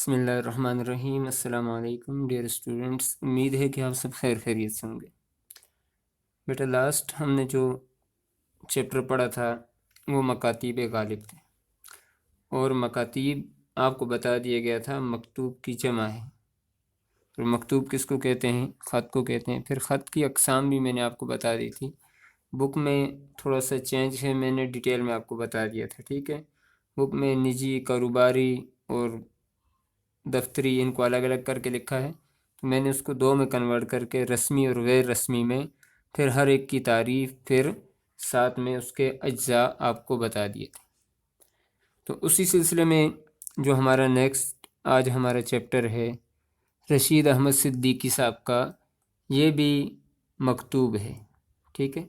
بسم اللہ الرحمن الرحیم۔ السلام علیکم ڈیئر اسٹوڈنٹس، امید ہے کہ آپ سب خیر خیریت سے ہوں گے۔ بیٹا لاسٹ ہم نے جو چیپٹر پڑھا تھا وہ مکاتیب غالب تھے، اور مکاتیب آپ کو بتا دیا گیا تھا مکتوب کی جمع ہے، اور مکتوب کس کو کہتے ہیں؟ خط کو کہتے ہیں۔ پھر خط کی اقسام بھی میں نے آپ کو بتا دی تھی، بک میں تھوڑا سا چینج ہے، میں نے ڈیٹیل میں آپ کو بتا دیا تھا، ٹھیک ہے۔ بک میں نجی، کاروباری اور دفتری ان کو الگ الگ کر کے لکھا ہے، تو میں نے اس کو دو میں کنورٹ کر کے رسمی اور غیر رسمی میں پھر ہر ایک کی تعریف، پھر ساتھ میں اس کے اجزاء آپ کو بتا دیے تھے۔ تو اسی سلسلے میں جو ہمارا نیکسٹ آج ہمارا چیپٹر ہے رشید احمد صدیقی صاحب کا، یہ بھی مکتوب ہے، ٹھیک ہے۔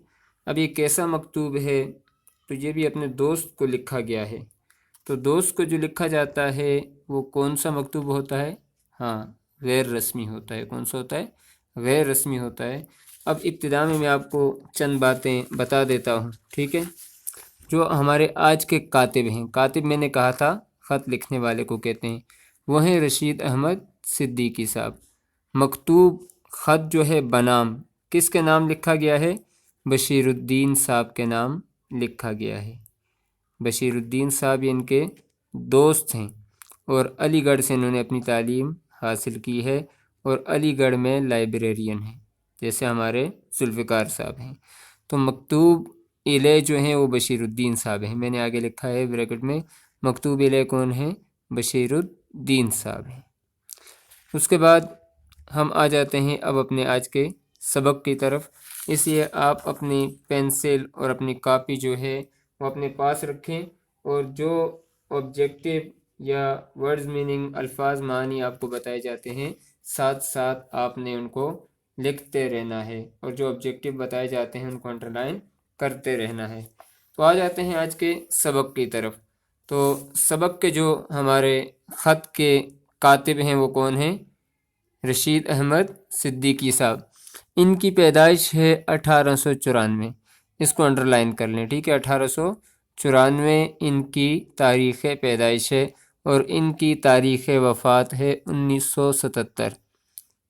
اب یہ کیسا مکتوب ہے؟ تو یہ بھی اپنے دوست کو لکھا گیا ہے۔ تو دوست کو جو لکھا جاتا ہے وہ کون سا مکتوب ہوتا ہے؟ ہاں، غیر رسمی ہوتا ہے۔ کون سا ہوتا ہے؟ غیر رسمی ہوتا ہے۔ اب ابتدا میں آپ کو چند باتیں بتا دیتا ہوں، ٹھیک ہے۔ جو ہمارے آج کے کاتب ہیں، کاتب میں نے کہا تھا خط لکھنے والے کو کہتے ہیں، وہ ہیں رشید احمد صدیقی صاحب۔ مکتوب خط جو ہے بنام کس کے نام لکھا گیا ہے؟ بشیر الدین صاحب کے نام لکھا گیا ہے۔ بشیر الدین صاحب ان کے دوست ہیں، اور علی گڑھ سے انہوں نے اپنی تعلیم حاصل کی ہے، اور علی گڑھ میں لائبریرین ہیں، جیسے ہمارے ذوالفقار صاحب ہیں۔ تو مکتوب الیہ جو ہیں وہ بشیر الدین صاحب ہیں، میں نے آگے لکھا ہے بریکٹ میں، مکتوب الیہ کون ہیں؟ بشیر الدین صاحب ہیں۔ اس کے بعد ہم آ جاتے ہیں اب اپنے آج کے سبق کی طرف، اس لیے آپ اپنی پینسل اور اپنی کاپی جو ہے وہ اپنے پاس رکھیں، اور جو آبجیکٹیو یا ورڈز میننگ، الفاظ معنی آپ کو بتائے جاتے ہیں، ساتھ ساتھ آپ نے ان کو لکھتے رہنا ہے، اور جو آبجیکٹیو بتائے جاتے ہیں ان کو انڈرلائن کرتے رہنا ہے۔ تو آ جاتے ہیں آج کے سبق کی طرف۔ تو سبق کے جو ہمارے خط کے کاتب ہیں وہ کون ہیں؟ رشید احمد صدیقی صاحب۔ ان کی پیدائش ہے 1894، اس کو انڈرلائن کر لیں، ٹھیک ہے۔ 1894 ان کی تاریخ پیدائش ہے، اور ان کی تاریخ وفات ہے 1977۔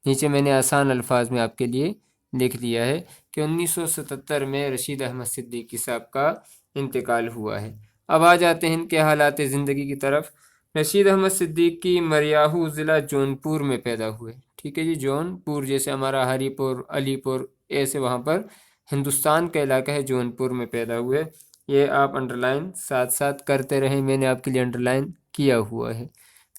نیچے میں نے آسان الفاظ میں آپ کے لیے لکھ دیا ہے کہ 1977 میں رشید احمد صدیقی صاحب کا انتقال ہوا ہے۔ اب آ جاتے ہیں ان کے حالات زندگی کی طرف۔ رشید احمد صدیقی مریاحو ضلع جونپور میں پیدا ہوئے، ٹھیک ہے جی۔ جونپور جیسے ہمارا ہری پور، علی پور، ایسے وہاں پر ہندوستان کا علاقہ ہے، جونپور میں پیدا ہوئے۔ یہ آپ انڈرلائن ساتھ ساتھ کرتے رہیں، میں نے آپ کے لیے انڈرلائن کیا ہوا ہے۔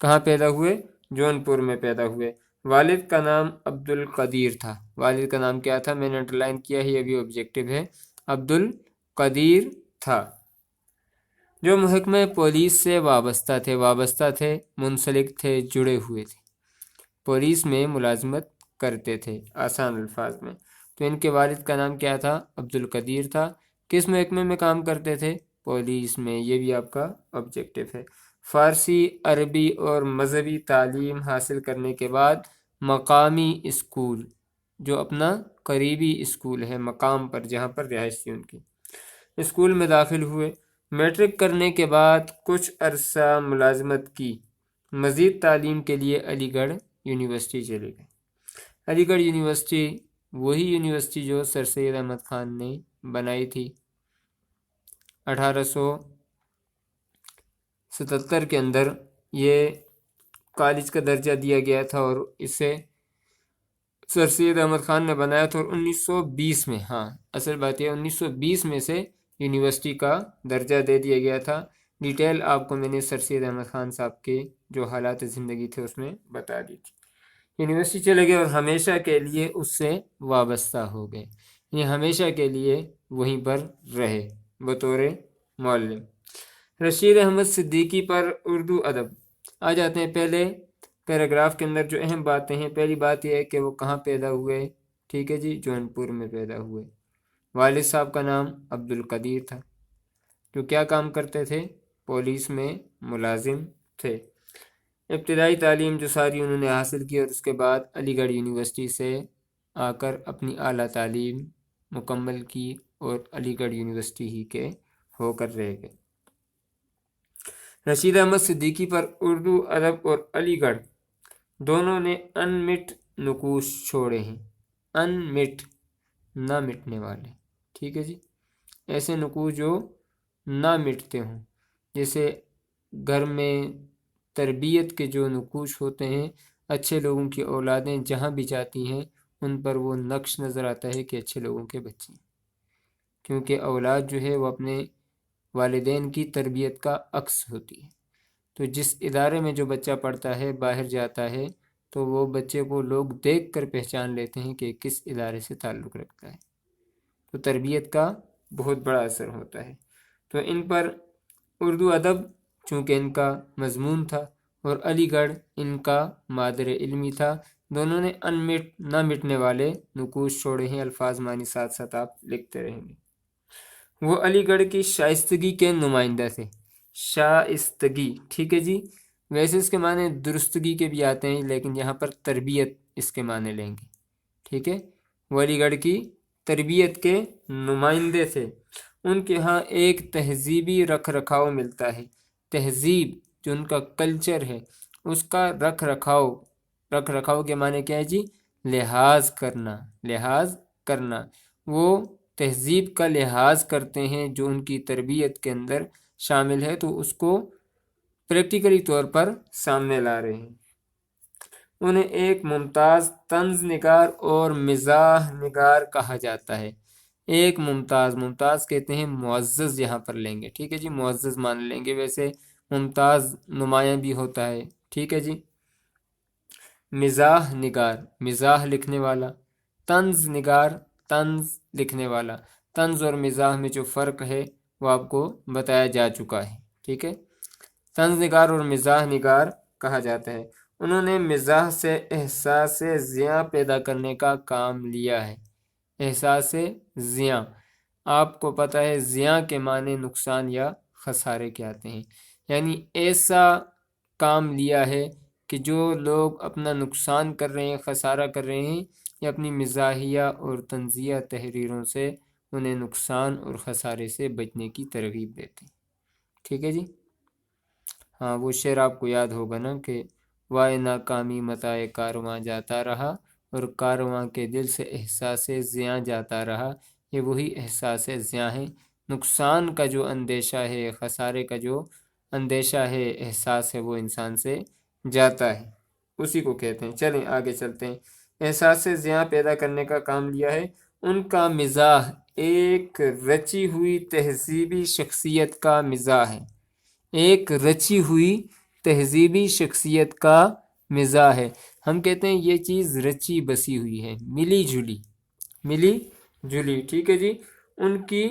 کہاں پیدا ہوئے؟ جونپور میں پیدا ہوئے۔ والد کا نام عبد القدیر تھا۔ والد کا نام کیا تھا؟ میں نے انڈرلائن کیا ہے، یہ بھی آبجیکٹیو ہے، عبد القدیر تھا۔ جو محکمہ پولیس سے وابستہ تھے، منسلک تھے، جڑے ہوئے تھے، پولیس میں ملازمت کرتے تھے، آسان الفاظ میں۔ تو ان کے والد کا نام کیا تھا؟ عبد القدیر تھا۔ کس محکمے میں کام کرتے تھے؟ پولیس میں، یہ بھی آپ کا آبجیکٹیو ہے۔ فارسی، عربی اور مذہبی تعلیم حاصل کرنے کے بعد مقامی اسکول، جو اپنا قریبی اسکول ہے مقام پر جہاں پر رہائش تھی ان کی، اسکول میں داخل ہوئے۔ میٹرک کرنے کے بعد کچھ عرصہ ملازمت کی، مزید تعلیم کے لیے علی گڑھ یونیورسٹی چلے گئے۔ علی گڑھ یونیورسٹی وہی یونیورسٹی جو سر سید احمد خان نے بنائی تھی 1877 کے اندر۔ یہ کالج کا درجہ دیا گیا تھا، اور اسے سر سید احمد خان نے بنایا تھا، اور 1920 میں، ہاں اصل بات یہ 1920 میں سے یونیورسٹی کا درجہ دے دیا گیا تھا۔ ڈیٹیل آپ کو میں نے سر سید احمد خان صاحب کے جو حالات زندگی تھے اس میں بتا دی تھی۔ یونیورسٹی چلے گئے اور ہمیشہ کے لیے اس سے وابستہ ہو گئے، یعنی ہمیشہ کے لیے وہیں پر رہے بطور معلم۔ رشید احمد صدیقی پر اردو ادب۔ آ جاتے ہیں پہلے پیراگراف کے اندر جو اہم باتیں ہیں۔ پہلی بات یہ ہے کہ وہ کہاں پیدا ہوئے، ٹھیک ہے جی، جونپور میں پیدا ہوئے۔ والد صاحب کا نام عبد القدیر تھا، جو کیا کام کرتے تھے؟ پولیس میں ملازم تھے۔ ابتدائی تعلیم جو ساری انہوں نے حاصل کی، اور اس کے بعد علی گڑھ یونیورسٹی سے آ کر اپنی اعلیٰ تعلیم مکمل کی، اور علی گڑھ یونیورسٹی ہی کے ہو کر رہ گئے۔ رشید احمد صدیقی پر اردو ادب اور علی گڑھ دونوں نے انمٹ نقوش چھوڑے ہیں۔ انمٹ، نہ مٹنے والے، ٹھیک ہے جی، ایسے نقوش جو نہ مٹتے ہوں، جیسے گھر میں تربیت کے جو نقوش ہوتے ہیں، اچھے لوگوں کی اولادیں جہاں بھی جاتی ہیں ان پر وہ نقش نظر آتا ہے کہ اچھے لوگوں کے بچے، کیونکہ اولاد جو ہے وہ اپنے والدین کی تربیت کا عکس ہوتی ہے۔ تو جس ادارے میں جو بچہ پڑھتا ہے، باہر جاتا ہے، تو وہ بچے کو لوگ دیکھ کر پہچان لیتے ہیں کہ کس ادارے سے تعلق رکھتا ہے، تو تربیت کا بہت بڑا اثر ہوتا ہے۔ تو ان پر اردو ادب چونکہ ان کا مضمون تھا اور علی گڑھ ان کا مادر علمی تھا، دونوں نے نہ مٹنے والے نقوش چھوڑے ہیں۔ الفاظ معنی ساتھ ساتھ آپ لکھتے رہیں گے۔ وہ علی گڑھ کی شائستگی کے نمائندہ تھے۔ شائستگی، ٹھیک ہے جی، ویسے اس کے معنی درستگی کے بھی آتے ہیں، لیکن یہاں پر تربیت اس کے معنی لیں گے، ٹھیک ہے۔ وہ علی گڑھ کی تربیت کے نمائندے تھے۔ ان کے ہاں ایک تہذیبی رکھ رکھاؤ ملتا ہے۔ تہذیب جو ان کا کلچر ہے، اس کا رکھ رکھاؤ کے معنی کیا ہے جی؟ لحاظ کرنا۔ وہ تہذیب کا لحاظ کرتے ہیں جو ان کی تربیت کے اندر شامل ہے، تو اس کو پریکٹیکلی طور پر سامنے لا رہے ہیں۔ انہیں ایک ممتاز طنز نگار اور مزاح نگار کہا جاتا ہے۔ ایک ممتاز کہتے ہیں معزز، یہاں پر لیں گے، ٹھیک ہے جی، معزز مان لیں گے، ویسے ممتاز نمایاں بھی ہوتا ہے، ٹھیک ہے جی۔ مزاح نگار، مزاح لکھنے والا۔ طنز نگار، طنز لکھنے والا۔ طنز اور مزاح میں جو فرق ہے وہ آپ کو بتایا جا چکا ہے، ٹھیک ہے۔ طنز نگار اور مزاح نگار کہا جاتا ہے۔ انہوں نے مزاح سے احساس زیاں پیدا کرنے کا کام لیا ہے۔ احساس زیاں، آپ کو پتہ ہے زیاں کے معنی نقصان یا خسارے کے آتے ہیں، یعنی ایسا کام لیا ہے کہ جو لوگ اپنا نقصان کر رہے ہیں، خسارہ کر رہے ہیں، یا اپنی مزاحیہ اور طنزیہ تحریروں سے انہیں نقصان اور خسارے سے بچنے کی ترغیب دیتے ہیں، ٹھیک ہے جی۔ ہاں، وہ شعر آپ کو یاد ہوگا نا کہ وائے ناکامی متائے کارواں جاتا رہا اور کارواں کے دل سے احساس زیاں جاتا رہا۔ یہ وہی احساس زیاں ہے، نقصان کا جو اندیشہ ہے، خسارے کا جو اندیشہ ہے، احساس ہے، وہ انسان سے جاتا ہے، اسی کو کہتے ہیں۔ چلیں آگے چلتے ہیں۔ احساس زیاں پیدا کرنے کا کام لیا ہے۔ ان کا مزاح ایک رچی ہوئی تہذیبی شخصیت کا مزاح ہے۔ ایک رچی ہوئی تہذیبی شخصیت کا مزاح ہے۔ ہم کہتے ہیں یہ چیز رچی بسی ہوئی ہے، ملی جلی، ٹھیک ہے جی۔ ان کی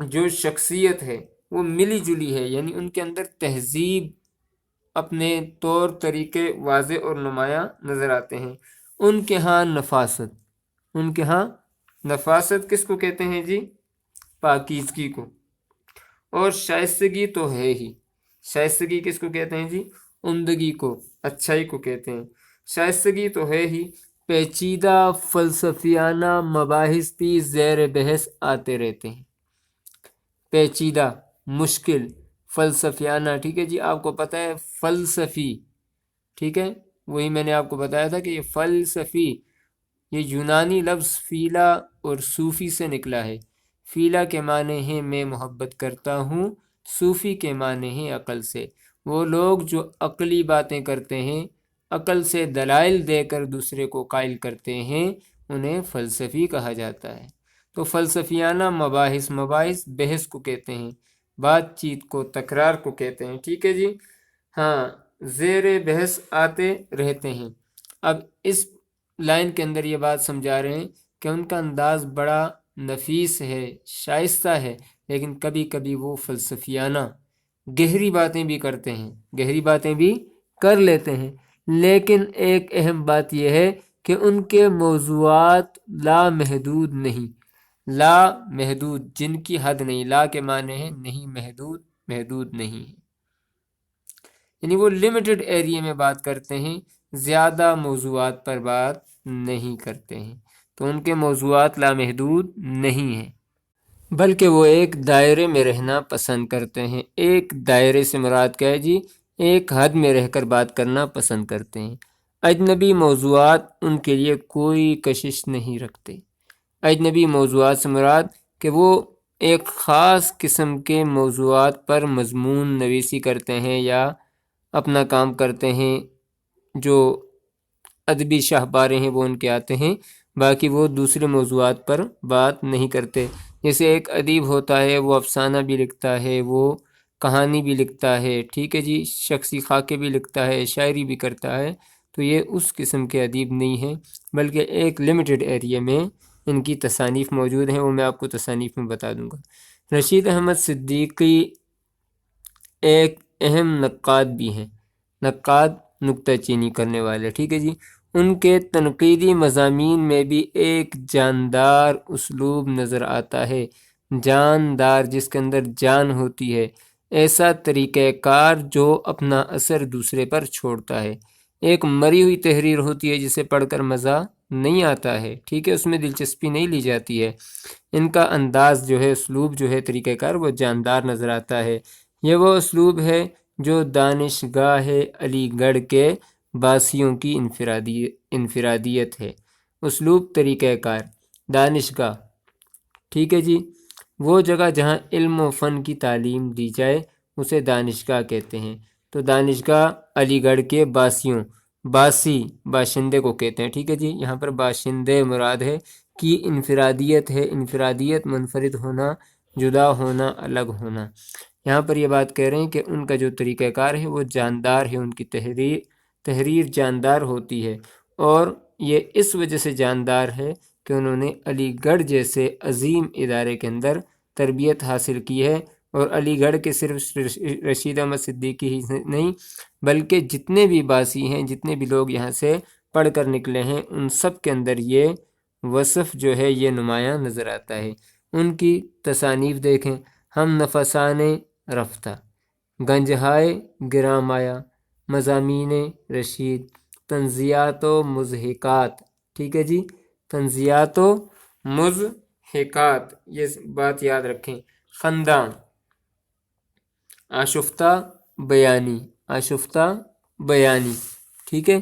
جو شخصیت ہے وہ ملی جلی ہے، یعنی ان کے اندر تہذیب، اپنے طور طریقے واضح اور نمایاں نظر آتے ہیں۔ ان کے ہاں نفاست کس کو کہتے ہیں جی؟ پاکیزگی کو۔ اور شائستگی تو ہے ہی، شائستگی کس کو کہتے ہیں جی؟ عمدگی کو، اچھائی کو کہتے ہیں۔ شائستگی تو ہے ہی، پیچیدہ فلسفیانہ مباحث بھی زیر بحث آتے رہتے ہیں۔ پیچیدہ، مشکل، فلسفیانہ، ٹھیک ہے جی۔ آپ کو پتہ ہے فلسفی، ٹھیک ہے، وہی میں نے آپ کو بتایا تھا کہ یہ فلسفی، یہ یونانی لفظ فیلا اور صوفی سے نکلا ہے۔ فیلا کے معنی ہیں میں محبت کرتا ہوں، صوفی کے معنی ہیں عقل سے۔ وہ لوگ جو عقلی باتیں کرتے ہیں، عقل سے دلائل دے کر دوسرے کو قائل کرتے ہیں، انہیں فلسفی کہا جاتا ہے۔ تو فلسفیانہ مباحث بحث کو کہتے ہیں، بات چیت کو، تکرار کو کہتے ہیں، ٹھیک ہے جی۔ ہاں، زیر بحث آتے رہتے ہیں۔ اب اس لائن کے اندر یہ بات سمجھا رہے ہیں کہ ان کا انداز بڑا نفیس ہے، شائستہ ہے، لیکن کبھی کبھی وہ فلسفیانہ گہری باتیں بھی کرتے ہیں، گہری باتیں بھی کر لیتے ہیں، لیکن ایک اہم بات یہ ہے کہ ان کے موضوعات لامحدود نہیں، لامحدود، جن کی حد نہیں، لا کے معنی ہے نہیں، محدود نہیں ہے، یعنی وہ لمیٹڈ ایریے میں بات کرتے ہیں، زیادہ موضوعات پر بات نہیں کرتے ہیں، تو ان کے موضوعات لامحدود نہیں ہیں۔ بلکہ وہ ایک دائرے میں رہنا پسند کرتے ہیں۔ ایک دائرے سے مراد کیا ہے جی؟ ایک حد میں رہ کر بات کرنا پسند کرتے ہیں۔ اجنبی موضوعات ان کے لیے کوئی کشش نہیں رکھتے۔ اجنبی موضوعات سے مراد کہ وہ ایک خاص قسم کے موضوعات پر مضمون نویسی کرتے ہیں یا اپنا کام کرتے ہیں، جو ادبی شاہکاریں ہیں وہ ان کے آتے ہیں، باقی وہ دوسرے موضوعات پر بات نہیں کرتے۔ جیسے ایک ادیب ہوتا ہے، وہ افسانہ بھی لکھتا ہے، وہ کہانی بھی لکھتا ہے، ٹھیک ہے جی، شخصی خاکے بھی لکھتا ہے، شاعری بھی کرتا ہے، تو یہ اس قسم کے ادیب نہیں ہیں، بلکہ ایک لمیٹڈ ایریا میں ان کی تصانیف موجود ہیں، وہ میں آپ کو تصانیف میں بتا دوں گا۔ رشید احمد صدیقی ایک اہم نقاد بھی ہیں، نقاد نکتہ چینی کرنے والے، ٹھیک ہے جی۔ ان کے تنقیدی مضامین میں بھی ایک جاندار اسلوب نظر آتا ہے، جاندار جس کے اندر جان ہوتی ہے، ایسا طریقہ کار جو اپنا اثر دوسرے پر چھوڑتا ہے۔ ایک مری ہوئی تحریر ہوتی ہے جسے پڑھ کر مزہ نہیں آتا ہے، ٹھیک ہے، اس میں دلچسپی نہیں لی جاتی ہے۔ ان کا انداز جو ہے، اسلوب جو ہے، طریقہ کار، وہ جاندار نظر آتا ہے۔ یہ وہ اسلوب ہے جو دانشگاہ علی گڑھ کے باسیوں کی انفرادیت ہے۔ اسلوب، طریقہ کار، دانشگاہ، ٹھیک ہے جی، وہ جگہ جہاں علم و فن کی تعلیم دی جائے اسے دانشگاہ کہتے ہیں۔ تو دانشگاہ علی گڑھ کے باسیوں، باسی باشندے کو کہتے ہیں، ٹھیک ہے جی، یہاں پر باشندے مراد ہے کی انفرادیت ہے، انفرادیت منفرد ہونا، جدا ہونا، الگ ہونا۔ یہاں پر یہ بات کہہ رہے ہیں کہ ان کا جو طریقہ کار ہے وہ جاندار ہے، ان کی تحریر جاندار ہوتی ہے، اور یہ اس وجہ سے جاندار ہے کہ انہوں نے علی گڑھ جیسے عظیم ادارے کے اندر تربیت حاصل کی ہے، اور علی گڑھ کے صرف رشید احمد صدیقی ہی نہیں بلکہ جتنے بھی باسی ہیں، جتنے بھی لوگ یہاں سے پڑھ کر نکلے ہیں، ان سب کے اندر یہ وصف جو ہے یہ نمایاں نظر آتا ہے۔ ان کی تصانیف دیکھیں، ہم نفسان رفتہ، گنجہائے گرام آیا، مضامین رشید، تنزیات و مضحکات، ٹھیک ہے جی، تنزیات و مضحکات، یہ بات یاد رکھیں، خنداں، آشفتہ بیانی، آشفتہ بیانی، ٹھیک ہے،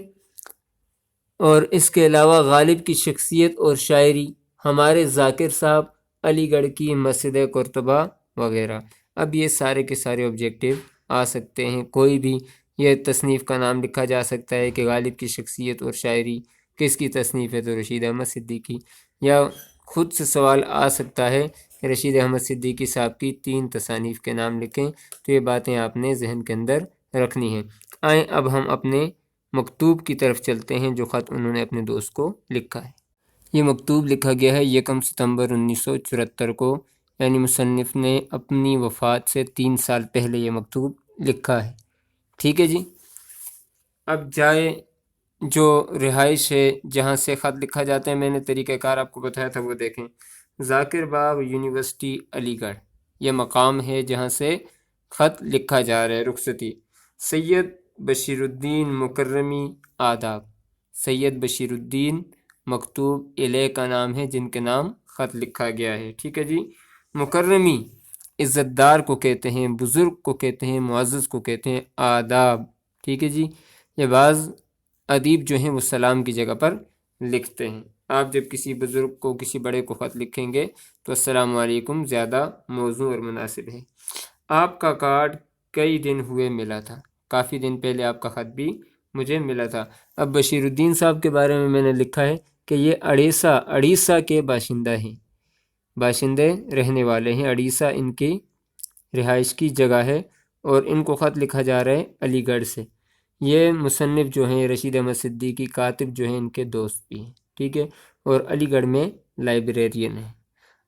اور اس کے علاوہ غالب کی شخصیت اور شاعری، ہمارے ذاکر صاحب، علی گڑھ کی مسجد قرطبہ وغیرہ۔ اب یہ سارے کے سارے آبجیکٹیو آ سکتے ہیں، کوئی بھی یہ تصنیف کا نام لکھا جا سکتا ہے کہ غالب کی شخصیت اور شاعری کس کی تصنیف ہے، تو رشید احمد صدیقی، یا خود سے سوال آ سکتا ہے کہ رشید احمد صدیقی صاحب کی 3 تصانیف کے نام لکھیں، تو یہ باتیں آپ نے ذہن کے اندر رکھنی ہیں۔ آئیں اب ہم اپنے مکتوب کی طرف چلتے ہیں جو خط انہوں نے اپنے دوست کو لکھا ہے۔ یہ مکتوب لکھا گیا ہے 1 ستمبر 1974 کو، یعنی مصنف نے اپنی وفات سے 3 سال پہلے یہ مکتوب لکھا ہے، ٹھیک ہے جی۔ اب جائے جو رہائش ہے جہاں سے خط لکھا جاتا ہے، میں نے طریقہ کار آپ کو بتایا تھا، وہ دیکھیں، ذاکر باغ یونیورسٹی علی گڑھ، یہ مقام ہے جہاں سے خط لکھا جا رہا ہے۔ رخصتی، سید بشیر الدین مکرمی، آداب، سید بشیر الدین مکتوب الیہ کا نام ہے جن کے نام خط لکھا گیا ہے، ٹھیک ہے جی۔ مکرمی عزت دار کو کہتے ہیں، بزرگ کو کہتے ہیں، معزز کو کہتے ہیں، آداب، ٹھیک ہے جی۔ یہ بعض ادیب جو ہیں وہ سلام کی جگہ پر لکھتے ہیں۔ آپ جب کسی بزرگ کو، کسی بڑے کو خط لکھیں گے تو السلام علیکم زیادہ موزوں اور مناسب ہے۔ آپ کا کارڈ کئی دن ہوئے ملا تھا، کافی دن پہلے آپ کا خط بھی مجھے ملا تھا۔ اب بشیر الدین صاحب کے بارے میں نے لکھا ہے کہ یہ اڑیسہ کے باشندہ ہیں، باشندے رہنے والے ہیں، اڑیسہ ان کی رہائش کی جگہ ہے، اور ان کو خط لکھا جا رہا ہے علی گڑھ سے۔ یہ مصنف جو ہیں رشید احمد صدیقی، کاتب جو ہیں، ان کے دوست بھی ہیں، ٹھیک ہے، اور علی گڑھ میں لائبریرین ہیں۔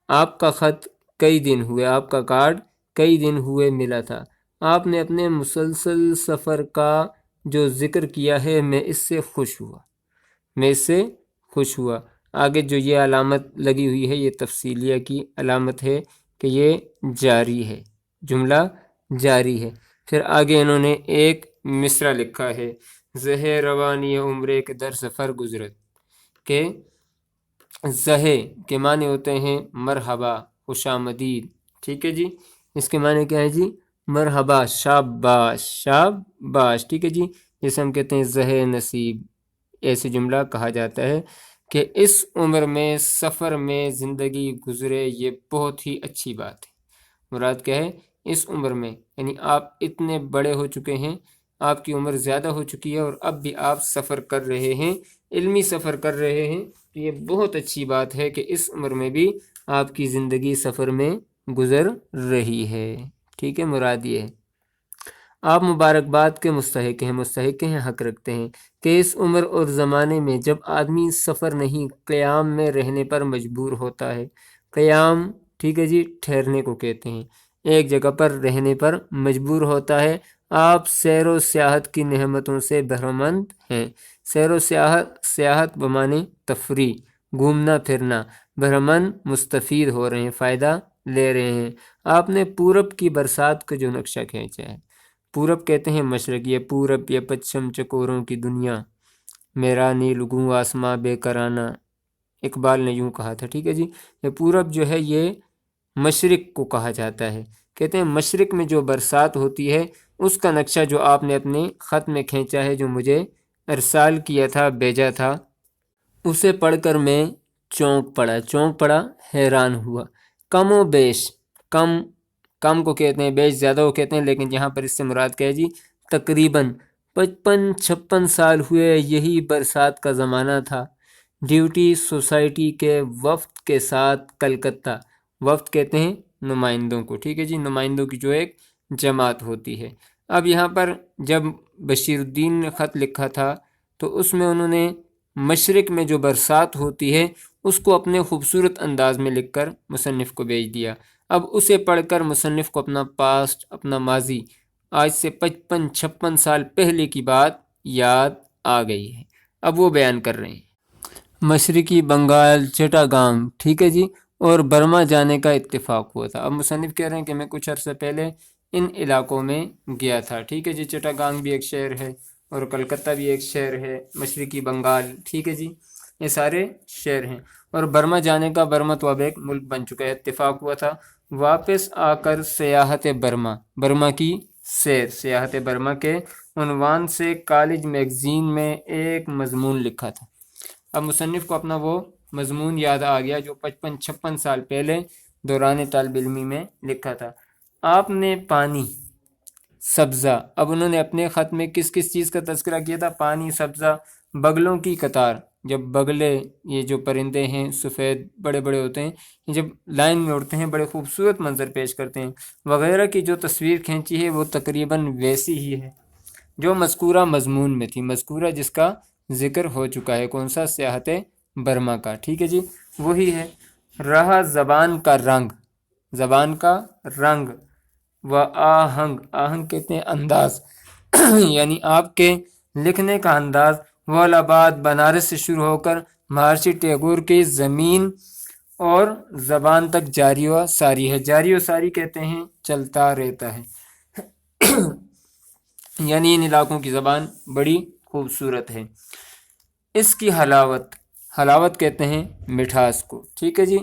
آپ کا خط کئی دن ہوئے، آپ کا کارڈ کئی دن ہوئے ملا تھا، آپ نے اپنے مسلسل سفر کا جو ذکر کیا ہے، میں اس سے خوش ہوا۔ آگے جو یہ علامت لگی ہوئی ہے، یہ تفصیلیہ کی علامت ہے کہ یہ جاری ہے، جملہ جاری ہے۔ پھر آگے انہوں نے ایک مصرع لکھا ہے، زہ روانی عمرے کے در سفر گزرت، کہ زہ کے معنی ہوتے ہیں مرحبا، خوش آمدید، ٹھیک ہے جی۔ اس کے معنی کیا ہے جی؟ مرحبا، شاباش، شاباش، ٹھیک ہے جی۔ جسے ہم کہتے ہیں زہ نصیب، ایسے جملہ کہا جاتا ہے کہ اس عمر میں سفر میں زندگی گزرے، یہ بہت ہی اچھی بات ہے۔ مراد کیا ہے؟ اس عمر میں، یعنی آپ اتنے بڑے ہو چکے ہیں، آپ کی عمر زیادہ ہو چکی ہے اور اب بھی آپ سفر کر رہے ہیں، علمی سفر کر رہے ہیں، تو یہ بہت اچھی بات ہے کہ اس عمر میں بھی آپ کی زندگی سفر میں گزر رہی ہے، ٹھیک ہے، مراد یہ ہے۔ آپ مبارکباد کے مستحق ہیں، حق رکھتے ہیں کہ اس عمر اور زمانے میں جب آدمی سفر نہیں، قیام میں رہنے پر مجبور ہوتا ہے۔ قیام، ٹھیک ہے جی، ٹھہرنے کو کہتے ہیں، ایک جگہ پر رہنے پر مجبور ہوتا ہے۔ آپ سیر و سیاحت کی نعمتوں سے بہرمند ہیں۔ سیر و سیاحت بمانے تفریح، گھومنا پھرنا، بہرمند مستفید ہو رہے ہیں، فائدہ لے رہے ہیں۔ آپ نے پورب کی برسات کا جو نقشہ کھینچا ہے، پورب کہتے ہیں مشرق، یہ پورب یہ پچھم چکوروں کی دنیا، میرا نیل گوں آسماں بے کرانہ، اقبال نے یوں کہا تھا، ٹھیک ہے جی۔ یہ پورب جو ہے یہ مشرق کو کہا جاتا ہے، کہتے ہیں مشرق میں جو برسات ہوتی ہے اس کا نقشہ جو آپ نے اپنے خط میں کھینچا ہے، جو مجھے ارسال کیا تھا، بھیجا تھا، اسے پڑھ کر میں چونک پڑا، حیران ہوا۔ کم و بیش، کم کو کہتے ہیں، بیش زیادہ کو کہتے ہیں، لیکن یہاں پر اس سے مراد کیا ہے جی؟ تقریباً 55-56 سال ہوئے یہی برسات کا زمانہ تھا۔ ڈیوٹی سوسائٹی کے وفد کے ساتھ کلکتہ، وفد کہتے ہیں نمائندوں کو، ٹھیک ہے جی، نمائندوں کی جو ایک جماعت ہوتی ہے۔ اب یہاں پر جب بشیر الدین نے خط لکھا تھا تو اس میں انہوں نے مشرق میں جو برسات ہوتی ہے اس کو اپنے خوبصورت انداز میں لکھ کر مصنف کو بھیج دیا۔ اب اسے پڑھ کر مصنف کو اپنا پاسٹ، اپنا ماضی، آج سے 55-56 سال پہلے کی بات یاد آ گئی ہے، اب وہ بیان کر رہے ہیں۔ مشرقی بنگال، چٹاگانگ، ٹھیک ہے جی، اور برما جانے کا اتفاق ہوا تھا۔ اب مصنف کہہ رہے ہیں کہ میں کچھ عرصہ پہلے ان علاقوں میں گیا تھا، ٹھیک ہے جی۔ چٹاگانگ بھی ایک شہر ہے اور کلکتہ بھی ایک شہر ہے، مشرقی بنگال، ٹھیک ہے جی، یہ سارے شہر ہیں۔ اور برما جانے کا، برما تو اب ایک ملک بن چکا ہے، اتفاق ہوا تھا۔ واپس آ کر سیاحت برما کی سیر، سیاحت برما کے عنوان سے کالج میگزین میں ایک مضمون لکھا تھا۔ اب مصنف کو اپنا وہ مضمون یاد آ گیا جو 55-56 سال پہلے دوران طالب علمی میں لکھا تھا۔ آپ نے پانی، سبزہ، اب انہوں نے اپنے خط میں کس کس چیز کا تذکرہ کیا تھا؟ پانی، سبزہ، بگلوں کی قطار، جب بگلے، یہ جو پرندے ہیں سفید بڑے بڑے ہوتے ہیں، یہ جب لائن میں اڑتے ہیں بڑے خوبصورت منظر پیش کرتے ہیں وغیرہ کی جو تصویر کھینچی ہے وہ تقریباً ویسی ہی ہے جو مذکورہ مضمون میں تھی، مذکورہ جس کا ذکر ہو چکا ہے، کون سا؟ سیاحت برما کا، ٹھیک ہے جی، وہی ہے۔ رہا زبان کا رنگ، زبان کا رنگ، و آہنگ، آہنگ کہتے ہیں انداز یعنی آپ کے لکھنے کا انداز، والآباد، بنارس سے شروع ہو کر مہارشی ٹیگور کی زمین اور زبان تک جاری و ساری ہے۔ جاری و ساری کہتے ہیں چلتا رہتا ہے یعنی ان علاقوں کی زبان بڑی خوبصورت ہے۔ اس کی حلاوت، حلاوت کہتے ہیں مٹھاس کو، ٹھیک ہے جی۔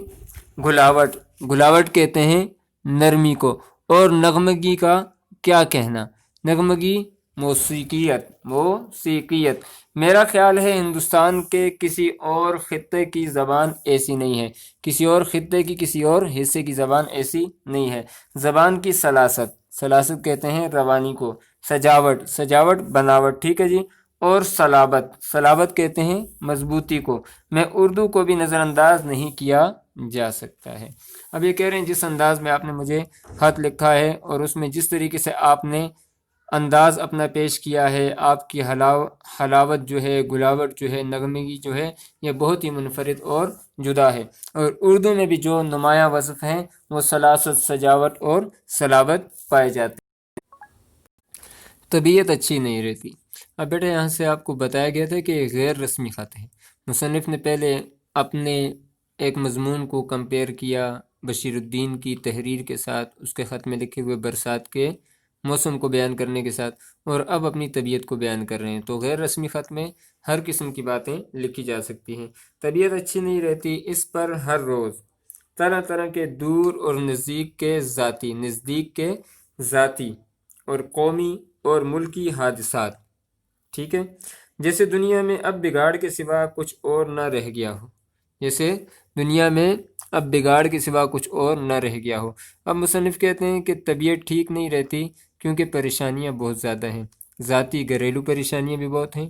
گھلاوٹ، گھلاوٹ کہتے ہیں نرمی کو، اور نغمگی کا کیا کہنا؟ نغمگی موسیقیت، موسیقیت۔ میرا خیال ہے ہندوستان کے کسی اور خطے کی زبان ایسی نہیں ہے، کسی اور خطے کی، کسی اور حصے کی زبان ایسی نہیں ہے۔ زبان کی سلاست، سلاست کہتے ہیں روانی کو۔ سجاوٹ، سجاوٹ بناوٹ، ٹھیک ہے جی۔ اور صلابت، صلابت کہتے ہیں مضبوطی کو۔ میں اردو کو بھی نظر انداز نہیں کیا جا سکتا ہے۔ اب یہ کہہ رہے ہیں جس انداز میں آپ نے مجھے خط لکھا ہے اور اس میں جس طریقے سے آپ نے انداز اپنا پیش کیا ہے، آپ کی حلاوت جو ہے، گلاوٹ جو ہے، نغمگی جو ہے، یہ بہت ہی منفرد اور جدا ہے۔ اور اردو میں بھی جو نمایاں وصف ہیں وہ سلاست، سجاوٹ اور صلابت پائے جاتے ہیں۔ طبیعت اچھی نہیں رہتی۔ اب بیٹا یہاں سے آپ کو بتایا گیا تھا کہ یہ غیر رسمی خط ہے۔ مصنف نے پہلے اپنے ایک مضمون کو کمپیئر کیا بشیر الدین کی تحریر کے ساتھ، اس کے خط میں لکھے ہوئے برسات کے موسم کو بیان کرنے کے ساتھ، اور اب اپنی طبیعت کو بیان کر رہے ہیں۔ تو غیر رسمی خط میں ہر قسم کی باتیں لکھی جا سکتی ہیں۔ طبیعت اچھی نہیں رہتی، اس پر ہر روز طرح طرح کے دور اور نزدیک کے ذاتی اور قومی اور ملکی حادثات، ٹھیک ہے، جیسے دنیا میں اب بگاڑ کے سوا کچھ اور نہ رہ گیا ہو، جیسے دنیا میں اب بگاڑ کے سوا کچھ اور نہ رہ گیا ہو۔ اب مصنف کہتے ہیں کہ طبیعت ٹھیک نہیں رہتی کیونکہ پریشانیاں بہت زیادہ ہیں، ذاتی گھریلو پریشانیاں بھی بہت ہیں،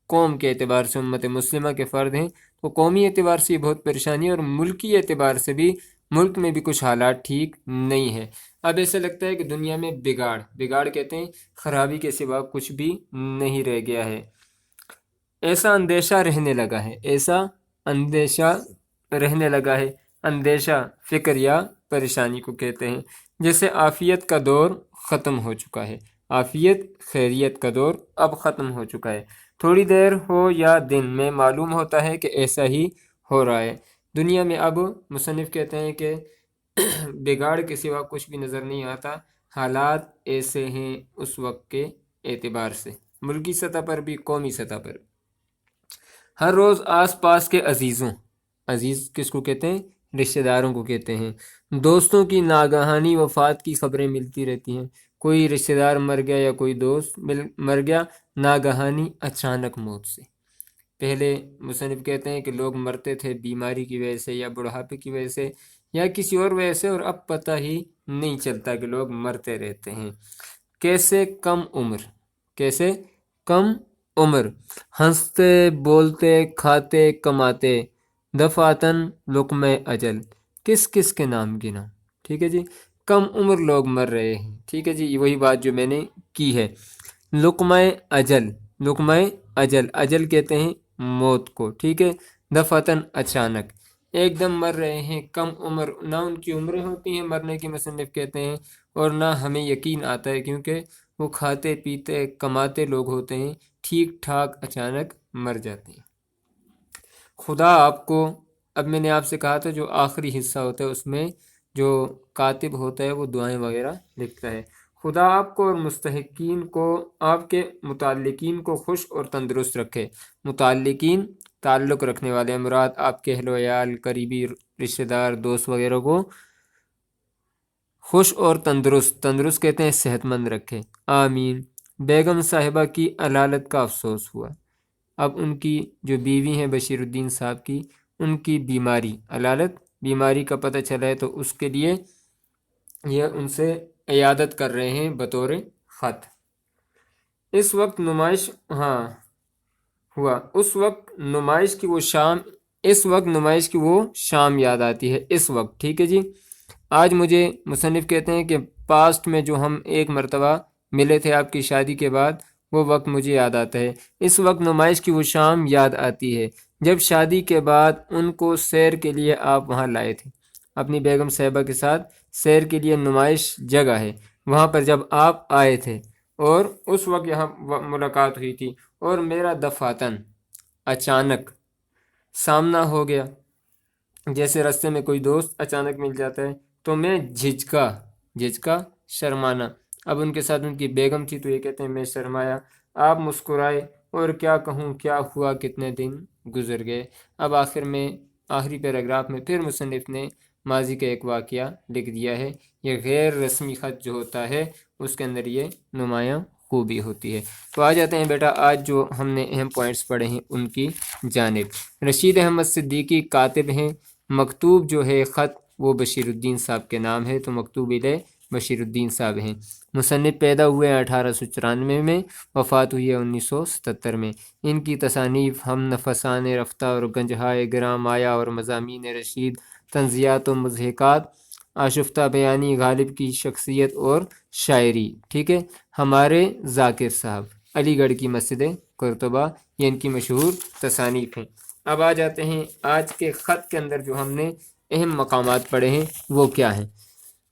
قوم کے اعتبار سے امت مسلمہ کے فرد ہیں تو قومی اعتبار سے بہت پریشانی ہے، اور ملکی اعتبار سے بھی ملک میں بھی کچھ حالات ٹھیک نہیں ہے۔ اب ایسا لگتا ہے کہ دنیا میں بگاڑ کہتے ہیں خرابی کے سوا کچھ بھی نہیں رہ گیا ہے، ایسا اندیشہ رہنے لگا ہے، اندیشہ فکر یا پریشانی کو کہتے ہیں، جیسے عافیت کا دور ختم ہو چکا ہے، عافیت خیریت کا دور اب ختم ہو چکا ہے، تھوڑی دیر ہو یا دن میں معلوم ہوتا ہے کہ ایسا ہی ہو رہا ہے دنیا میں۔ اب مصنف کہتے ہیں کہ بگاڑ کے سوا کچھ بھی نظر نہیں آتا، حالات ایسے ہیں اس وقت کے اعتبار سے، ملکی سطح پر بھی قومی سطح پر۔ ہر روز آس پاس کے عزیز کس کو کہتے ہیں؟ رشتہ داروں کو کہتے ہیں، دوستوں کی ناگہانی وفات کی خبریں ملتی رہتی ہیں، کوئی رشتہ دار مر گیا یا کوئی دوست مر گیا، ناگہانی اچانک موت سے۔ پہلے مصنف کہتے ہیں کہ لوگ مرتے تھے بیماری کی وجہ سے یا بڑھاپے کی وجہ سے یا کسی اور وجہ سے، اور اب پتہ ہی نہیں چلتا کہ لوگ مرتے رہتے ہیں۔ کیسے کم عمر، ہنستے بولتے کھاتے کماتے، دفاتن لقمہ اجل، کس کس کے نام گنا، ٹھیک ہے جی، کم عمر لوگ مر رہے ہیں، ٹھیک ہے جی، وہی بات جو میں نے کی ہے۔ لقمہ اجل، اجل کہتے ہیں موت کو، ٹھیک ہے، دفعتاً اچانک، ایک دم مر رہے ہیں، کم عمر، نہ ان کی عمریں ہوتی ہیں مرنے کی، مصنف کہتے ہیں، اور نہ ہمیں یقین آتا ہے کیونکہ وہ کھاتے پیتے کماتے لوگ ہوتے ہیں، ٹھیک ٹھاک اچانک مر جاتے ہیں۔ خدا آپ کو، اب میں نے آپ سے کہا تھا جو آخری حصہ ہوتا ہے اس میں جو کاتب ہوتا ہے وہ دعائیں وغیرہ لکھتا ہے، خدا آپ کو اور مستحقین کو، آپ کے متعلقین کو خوش اور تندرست رکھے۔ متعلقین تعلق رکھنے والے، مراد آپ کے اہل و عیال، قریبی رشتہ دار، دوست وغیرہ کو خوش اور تندرست کہتے ہیں صحت مند رکھے، آمین۔ بیگم صاحبہ کی علالت کا افسوس ہوا، اب ان کی جو بیوی ہیں بشیر الدین صاحب کی، ان کی بیماری، علالت بیماری کا پتہ چلا ہے تو اس کے لیے یہ ان سے عیادت کر رہے ہیں بطور خط۔ اس وقت نمائش کی وہ شام یاد آتی ہے، اس وقت، ٹھیک ہے جی۔ آج مجھے مصنف کہتے ہیں کہ پاسٹ میں جو ہم ایک مرتبہ ملے تھے آپ کی شادی کے بعد، وہ وقت مجھے یاد آتا ہے، اس وقت نمائش کی وہ شام یاد آتی ہے جب شادی کے بعد ان کو سیر کے لیے آپ وہاں لائے تھے، اپنی بیگم صاحبہ کے ساتھ سیر کے لیے، نمائش جگہ ہے وہاں پر جب آپ آئے تھے، اور اس وقت یہاں ملاقات ہوئی تھی، اور میرا دفاتن اچانک سامنا ہو گیا، جیسے راستے میں کوئی دوست اچانک مل جاتا ہے تو میں جھجکا شرمانا، اب ان کے ساتھ ان کی بیگم تھی تو یہ کہتے ہیں میں شرمایا، آپ مسکرائے، اور کیا کہوں کیا ہوا، کتنے دن گزر گئے۔ اب آخر میں آخری پیراگراف میں پھر مصنف نے ماضی کا ایک واقعہ لکھ دیا ہے، یہ غیر رسمی خط جو ہوتا ہے اس کے اندر یہ نمایاں خوبی ہوتی ہے۔ تو آ جاتے ہیں بیٹا آج جو ہم نے اہم پوائنٹس پڑھے ہیں ان کی جانب۔ رشید احمد صدیقی کاتب ہیں، مکتوب جو ہے خط وہ بشیر الدین صاحب کے نام ہے، تو مکتوب الیہ بشیر الدین صاحب ہیں۔ مصنف پیدا ہوئے ہیں 1894 میں، وفات ہوئی ہے 1977 میں۔ ان کی تصانیف ہم نفسان رفتہ اور گنجہائے گرام آیا اور مضامین رشید، طنزیات و مضحکات، آشفتہ بیانی، غالب کی شخصیت اور شاعری، ٹھیک ہے، ہمارے ذاکر صاحب، علی گڑھ کی مسجد قرطبہ، یہ ان کی مشہور تصانیف ہیں۔ اب آ جاتے ہیں آج کے خط کے اندر جو ہم نے اہم مقامات پڑھے ہیں وہ کیا ہیں۔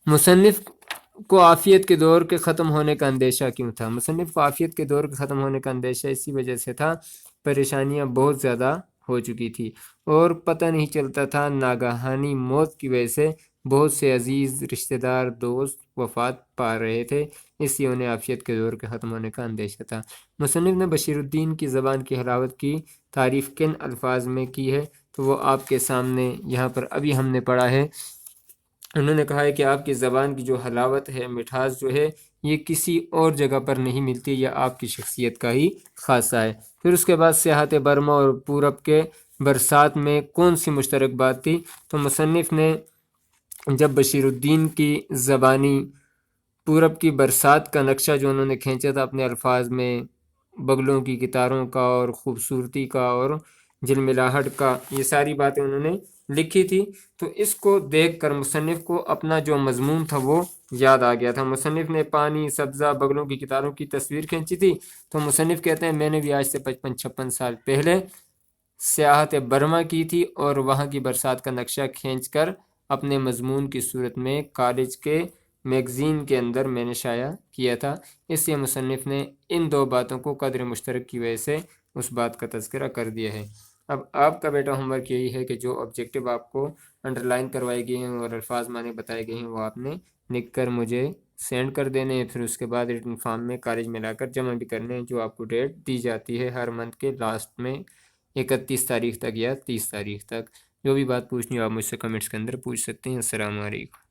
مصنف کو عافیت کے دور کے ختم ہونے کا اندیشہ کیوں تھا؟ مصنف کو عافیت کے دور کے ختم ہونے کا اندیشہ اسی وجہ سے تھا، پریشانیاں بہت زیادہ ہو چکی تھی اور پتہ نہیں چلتا تھا، ناگہانی موت کی وجہ سے بہت سے عزیز رشتہ دار دوست وفات پا رہے تھے، اس لیے انہیں عافیت کے دور کے ختم ہونے کا اندیشہ تھا۔ مصنف نے بشیر الدین کی زبان کی حلاوت کی تعریف کن الفاظ میں کی ہے؟ تو وہ آپ کے سامنے یہاں پر ابھی ہم نے پڑھا ہے۔ انہوں نے کہا ہے کہ آپ کی زبان کی جو حلاوت ہے، مٹھاس جو ہے، یہ کسی اور جگہ پر نہیں ملتی، یہ آپ کی شخصیت کا ہی خاصہ ہے۔ پھر اس کے بعد سیاحت برما اور پورب کے برسات میں کون سی مشترک بات تھی؟ تو مصنف نے جب بشیر الدین کی زبانی پورب کی برسات کا نقشہ جو انہوں نے کھینچا تھا اپنے الفاظ میں، بگلوں کی کتاروں کا اور خوبصورتی کا اور جلملاہٹ کا، یہ ساری باتیں انہوں نے لکھی تھی، تو اس کو دیکھ کر مصنف کو اپنا جو مضمون تھا وہ یاد آ گیا تھا۔ مصنف نے پانی، سبزہ، بگلوں کی کتاروں کی تصویر کھینچی تھی، تو مصنف کہتے ہیں میں نے بھی آج سے 55-56 سال پہلے سیاحت برما کی تھی اور وہاں کی برسات کا نقشہ کھینچ کر اپنے مضمون کی صورت میں کالج کے میگزین کے اندر میں نے شائع کیا تھا۔ اس لیے مصنف نے ان دو باتوں کو قدر مشترک کی وجہ سے اس بات کا تذکرہ کر دیا ہے۔ اب آپ کا بیٹا ہوم ورک یہی ہے کہ جو آبجیکٹو آپ کو انڈر لائن کروائی گئی ہیں اور الفاظ معنی بتائے گئے ہیں وہ آپ نے لکھ کر مجھے سینڈ کر دینے ہیں، پھر اس کے بعد ریٹن فارم میں کالج میں لا کر جمع بھی کرنے ہیں، جو آپ کو ڈیٹ دی جاتی ہے ہر منتھ کے لاسٹ میں 31 تاریخ تک یا 30 تاریخ تک۔ جو بھی بات پوچھنی ہو آپ مجھ سے کمنٹس کے اندر پوچھ سکتے ہیں۔ السلام علیکم۔